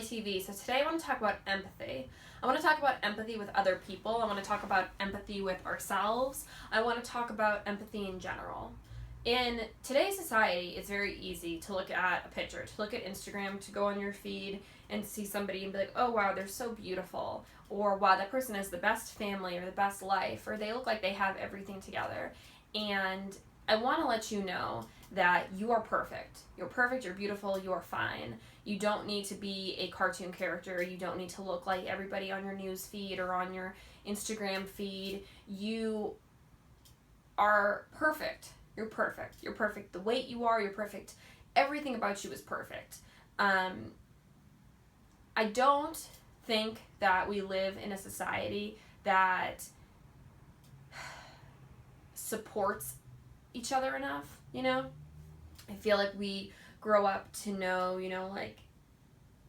KristenKellyTV. So today I want to talk about empathy. I want to talk about empathy with other people. I want to talk about empathy with ourselves. I want to talk about empathy in general. In today's society, it's very easy to look at a picture, to look at Instagram, to go on your feed and see somebody and be like, oh wow, they're so beautiful. Or wow, that person has the best family or the best life, or they look like they have everything together. And I want to let you know that you are perfect. You're perfect, you're beautiful, you are fine. You don't need to be a cartoon character. You don't need to look like everybody on your news feed or on your Instagram feed. You are perfect. You're perfect. You're perfect the weight you are. You're perfect. Everything about you is perfect. I don't think that we live in a society that supports each other enough, you know? I feel like we grow up to know, like,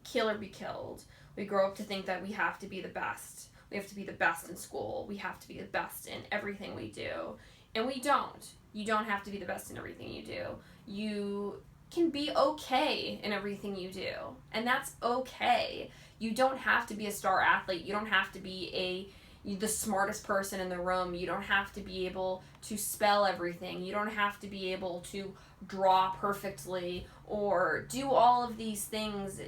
kill or be killed. We grow up to think that we have to be the best. We have to be the best in school. We have to be the best in everything we do. And we don't. You don't have to be the best in everything you do. You can be okay in everything you do. And that's okay. You don't have to be a star athlete. You don't have to be the smartest person in the room. You don't have to be able to spell everything. You don't have to be able to draw perfectly or do all of these things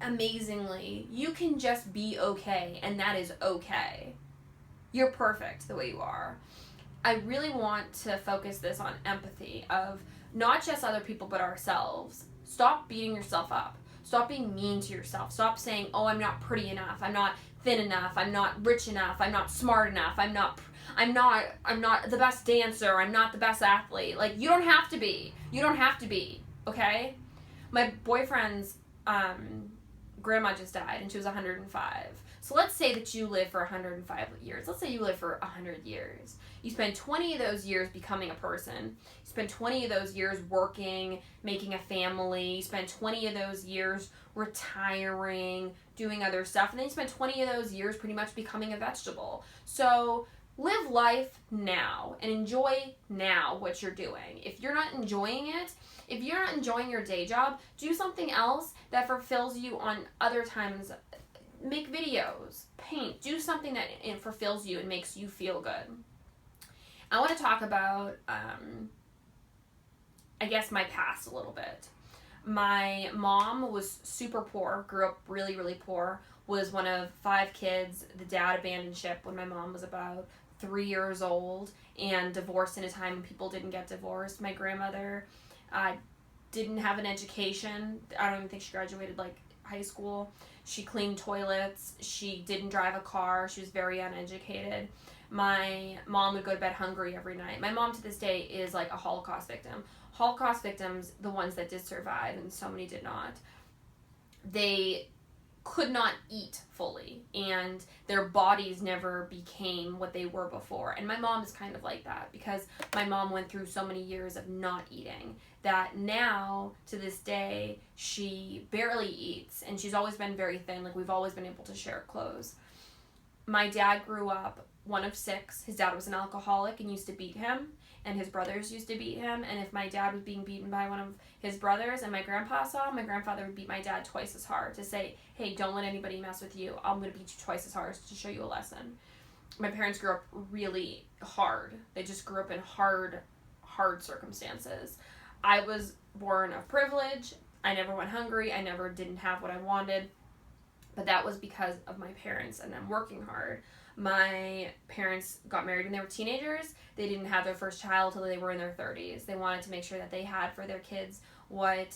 amazingly. You can just be okay, and that is okay. You're perfect the way you are. I really want to focus this on empathy of not just other people but ourselves. Stop beating yourself up. Stop being mean to yourself. Stop saying, oh, I'm not pretty enough. I'm not thin enough. I'm not rich enough. I'm not smart enough. I'm not the best dancer. I'm not the best athlete. Like, you don't have to be. You don't have to be, okay? My boyfriend's grandma just died, and she was 105. So let's say that you live for 105 years. Let's say you live for 100 years. You spend 20 of those years becoming a person. You spend 20 of those years working, making a family. You spend 20 of those years retiring, doing other stuff. And then you spend 20 of those years pretty much becoming a vegetable. So live life now and enjoy now what you're doing. If you're not enjoying it, if you're not enjoying your day job, do something else that fulfills you on other times. Make videos, paint, do something that fulfills you and makes you feel good. I want to talk about, I guess, my past a little bit. My mom was super poor, grew up really, really poor, was one of 5 kids. The dad abandoned ship when my mom was about 3 years old and divorced in a time when people didn't get divorced. My grandmother didn't have an education. I don't even think she graduated high school. She cleaned toilets. She didn't drive a car. She was very uneducated. My mom would go to bed hungry every night. My mom to this day is like a Holocaust victim. Holocaust victims, the ones that did survive, and so many did not, they could not eat fully, and their bodies never became what they were before. And my mom is kind of like that because my mom went through so many years of not eating that now, to this day, she barely eats, and she's always been very thin. Like, we've always been able to share clothes. My dad grew up one of 6. His dad was an alcoholic and used to beat him, and his brothers used to beat him. And if my dad was being beaten by one of his brothers and my grandpa saw him, my grandfather would beat my dad twice as hard to say, hey, don't let anybody mess with you. I'm going to beat you twice as hard to show you a lesson. My parents grew up really hard. They just grew up in hard circumstances. I was born of privilege. I never went hungry. I never didn't have what I wanted. But that was because of my parents and them working hard. My parents got married when they were teenagers. They didn't have their first child until they were in their 30s. They wanted to make sure that they had for their kids what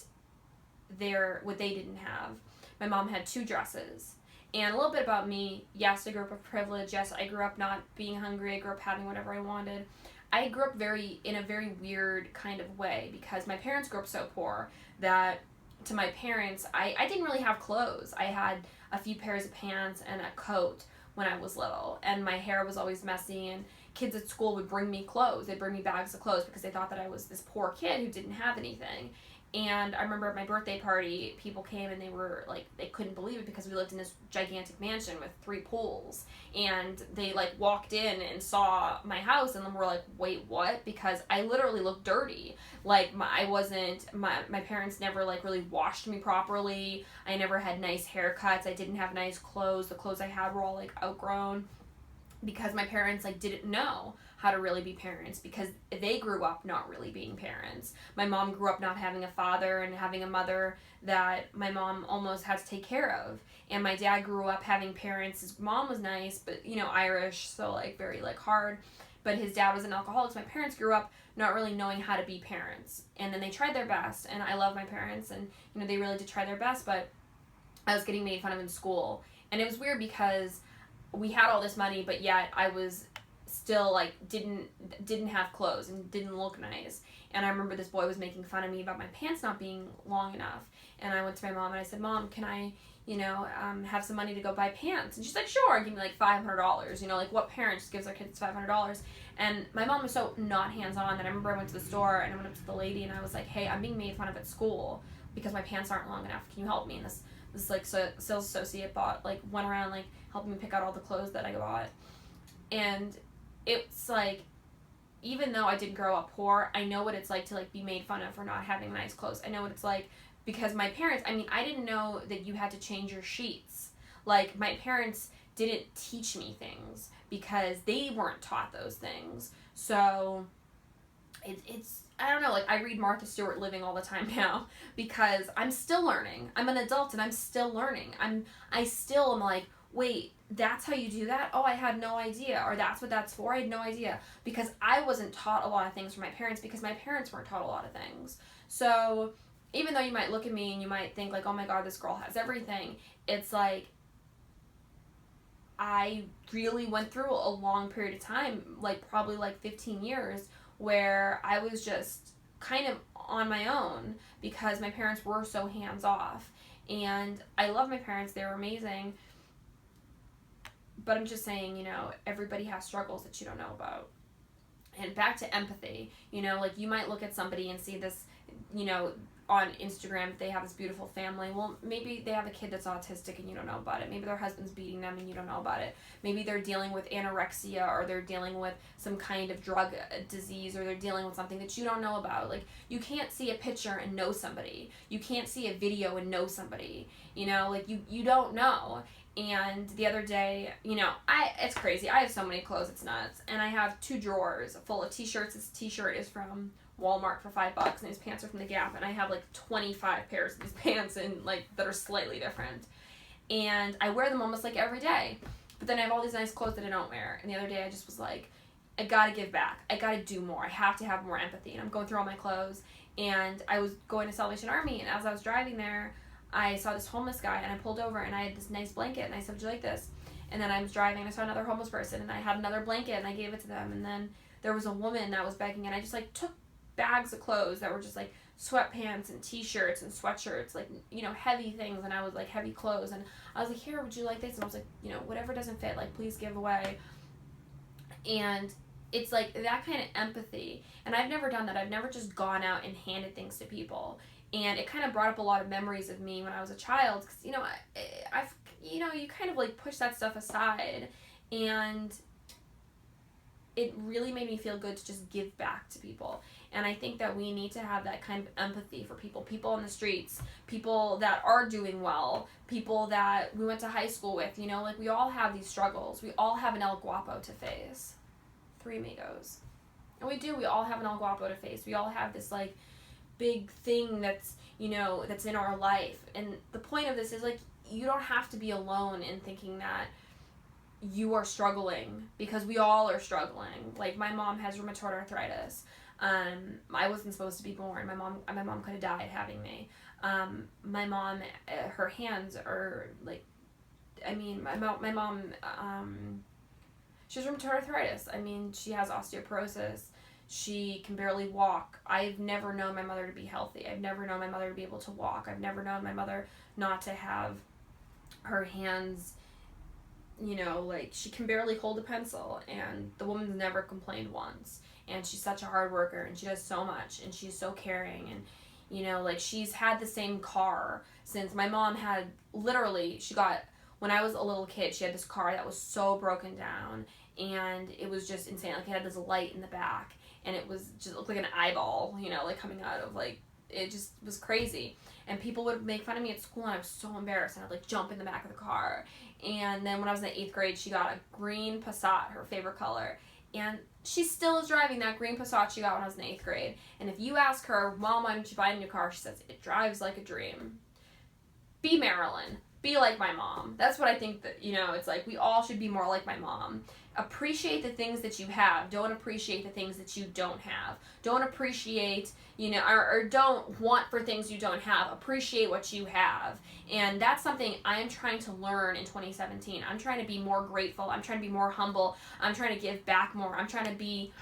they didn't have. My mom had 2 dresses. And a little bit about me, yes, I grew up with privilege. Yes, I grew up not being hungry. I grew up having whatever I wanted. I grew up in a very weird kind of way because my parents grew up so poor that to my parents, I didn't really have clothes. I had a few pairs of pants and a coat when I was little, and my hair was always messy and kids at school would bring me clothes. They'd bring me bags of clothes because they thought that I was this poor kid who didn't have anything. And I remember at my birthday party, people came and they were like, they couldn't believe it because we lived in this gigantic mansion with 3 pools. And they like walked in and saw my house and then were like, wait, what? Because I literally looked dirty. Like my parents never like really washed me properly. I never had nice haircuts. I didn't have nice clothes. The clothes I had were all like outgrown because my parents like didn't know how to really be parents because they grew up not really being parents. My mom grew up not having a father and having a mother that my mom almost had to take care of. And my dad grew up having parents. His mom was nice, but you know, Irish, so like very like hard. But his dad was an alcoholic, so my parents grew up not really knowing how to be parents. And then they tried their best, and I love my parents, and you know, they really did try their best, but I was getting made fun of in school. And it was weird because we had all this money, but yet I was still like didn't have clothes and didn't look nice. And I remember this boy was making fun of me about my pants not being long enough. And I went to my mom and I said, Mom, can I, have some money to go buy pants? And she's like, sure, and give me like $500. Like what parent just gives their kids $500? And my mom was so not hands-on that I remember I went to the store and I went up to the lady and I was like, hey, I'm being made fun of at school because my pants aren't long enough. Can you help me? And this like sales associate went around like helping me pick out all the clothes that I bought. And it's like, even though I didn't grow up poor, I know what it's like to like be made fun of for not having nice clothes. I know what it's like because my parents, I didn't know that you had to change your sheets. Like my parents didn't teach me things because they weren't taught those things. So it's I don't know, like I read Martha Stewart Living all the time now because I'm still learning. I'm an adult and I'm still learning. I still am like, wait, that's how you do that? Oh, I had no idea. Or that's what that's for? I had no idea. Because I wasn't taught a lot of things from my parents because my parents weren't taught a lot of things. So even though you might look at me and you might think like, oh my God, this girl has everything, it's like I really went through a long period of time, like probably like 15 years, where I was just kind of on my own because my parents were so hands off. And I love my parents. They were amazing. But I'm just saying, everybody has struggles that you don't know about. And back to empathy, like you might look at somebody and see this, on Instagram, they have this beautiful family. Well, maybe they have a kid that's autistic and you don't know about it. Maybe their husband's beating them and you don't know about it. Maybe they're dealing with anorexia or they're dealing with some kind of drug disease or they're dealing with something that you don't know about. Like, you can't see a picture and know somebody. You can't see a video and know somebody. Like you don't know. And the other day, it's crazy. I have so many clothes, it's nuts. And I have 2 drawers full of t-shirts. This t-shirt is from Walmart for $5 and these pants are from the Gap. And I have like 25 pairs of these pants and like that are slightly different. And I wear them almost like every day. But then I have all these nice clothes that I don't wear. And the other day I just was like, I gotta give back. I gotta do more. I have to have more empathy. And I'm going through all my clothes. And I was going to Salvation Army and as I was driving there, I saw this homeless guy and I pulled over and I had this nice blanket and I said, would you like this? And then I was driving and I saw another homeless person and I had another blanket and I gave it to them. And then there was a woman that was begging and I just like took bags of clothes that were just like sweatpants and t-shirts and sweatshirts, like, heavy things. And I was like, heavy clothes. And I was like, here, would you like this? And I was like, whatever doesn't fit, like, please give away. And it's like that kind of empathy. And I've never done that. I've never just gone out and handed things to people. And it kind of brought up a lot of memories of me when I was a child. Because, I've you kind of like push that stuff aside. And it really made me feel good to just give back to people. And I think that we need to have that kind of empathy for people on the streets, people that are doing well, people that we went to high school with, like we all have these struggles. We all have an El Guapo to face. 3 amigos. And we all have an El Guapo to face. We all have this like big thing that's, that's in our life. And the point of this is like, you don't have to be alone in thinking that you are struggling because we all are struggling. Like my mom has rheumatoid arthritis. I wasn't supposed to be born. My mom could have died having me. My mom, her hands are like, my mom, she has rheumatoid arthritis. She has osteoporosis. She can barely walk. I've never known my mother to be healthy. I've never known my mother to be able to walk. I've never known my mother not to have her hands you know, like, she can barely hold a pencil, and the woman's never complained once. And she's such a hard worker, and she does so much, and she's so caring, and, you know, like, she's had the same car since my mom had, literally, when I was a little kid, she had this car that was so broken down, and it was just insane. Like, it had this light in the back, and it looked like an eyeball, you know, like, coming out of, like, it just was crazy. And people would make fun of me at school, and I was so embarrassed, and I'd, like, jump in the back of the car. And then when I was in the 8th grade, she got a green Passat, her favorite color, and she still is driving that green Passat she got when I was in the 8th grade. And if you ask her, Mom, why didn't you buy a new car? She says, it drives like a dream. Be Marilyn. Be like my mom. That's what I think that, you know, it's like we all should be more like my mom. Appreciate the things that you have. Don't appreciate the things that you don't have. Don't appreciate, you know, or don't want for things you don't have. Appreciate what you have. And that's something I am trying to learn in 2017. I'm trying to be more grateful. I'm trying to be more humble. I'm trying to give back more. I'm trying to be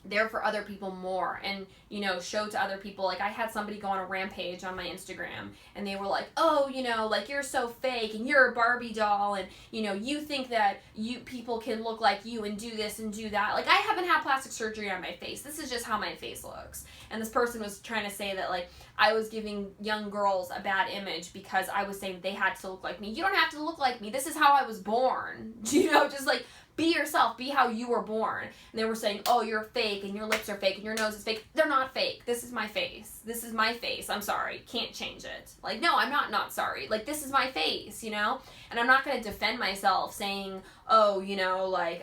there for other people more, and, you know, show to other people. Like, I had somebody go on a rampage on my Instagram, and they were like, oh, you know, like, you're so fake, and you're a Barbie doll, and, you know, you think that people can look like you and do this and do that. Like, I haven't had plastic surgery on my face. This is just how my face looks. And this person was trying to say that, like, I was giving young girls a bad image because I was saying they had to look like me. You don't have to look like me. This is how I was born. You know, just, like, be yourself. Be how you were born. And they were saying, oh, you're fake, and your lips are fake, and your nose is fake. They're not fake. This is my face. This is my face. I'm sorry. Can't change it. Like, no, I'm not sorry. Like, this is my face, you know? And I'm not going to defend myself saying, oh, you know, like,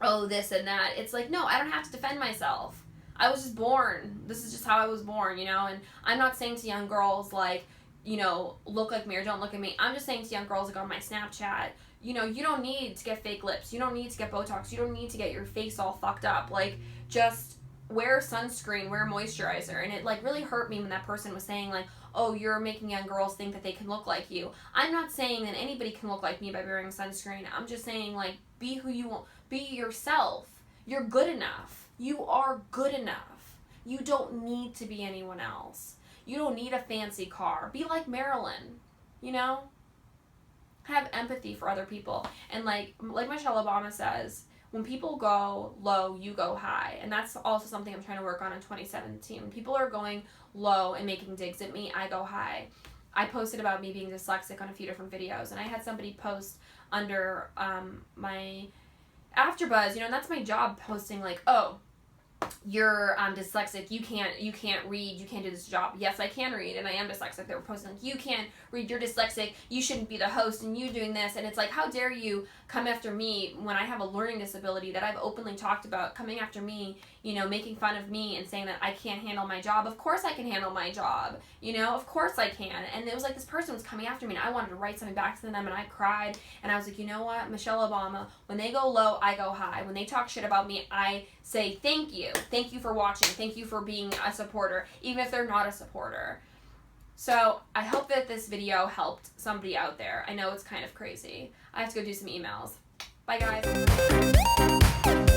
oh, this and that. It's like, no, I don't have to defend myself. I was just born. This is just how I was born, you know? And I'm not saying to young girls, like, you know, look like me or don't look at me. I'm just saying to young girls, like, on my Snapchat, you know, you don't need to get fake lips. You don't need to get Botox. You don't need to get your face all fucked up. Like, just wear sunscreen, wear moisturizer. And it, like, really hurt me when that person was saying, like, oh, you're making young girls think that they can look like you. I'm not saying that anybody can look like me by wearing sunscreen. I'm just saying, like, be who you want. Be yourself. You're good enough. You are good enough. You don't need to be anyone else. You don't need a fancy car. Be like Marilyn, you know? Have empathy for other people. And like Michelle Obama says, when people go low, you go high. And that's also something I'm trying to work on in 2017. When people are going low and making digs at me, I go high. I posted about me being dyslexic on a few different videos, and I had somebody post under my AfterBuzz, you know, and that's my job, posting like, oh, you're dyslexic, you can't read, you can't do this job. Yes, I can read, and I am dyslexic. They were posting like, you can't read, you're dyslexic, you shouldn't be the host, and you doing this. And it's like, how dare you come after me when I have a learning disability that I've openly talked about, coming after me, you know, making fun of me and saying that I can't handle my job. Of course I can handle my job, you know, of course I can. And it was like this person was coming after me, and I wanted to write something back to them, and I cried, and I was like, you know what, Michelle Obama, when they go low, I go high. When they talk shit about me, I say thank you for watching, thank you for being a supporter, even if they're not a supporter. So I hope that this video helped somebody out there. I know it's kind of crazy. I have to go do some emails. Bye, guys.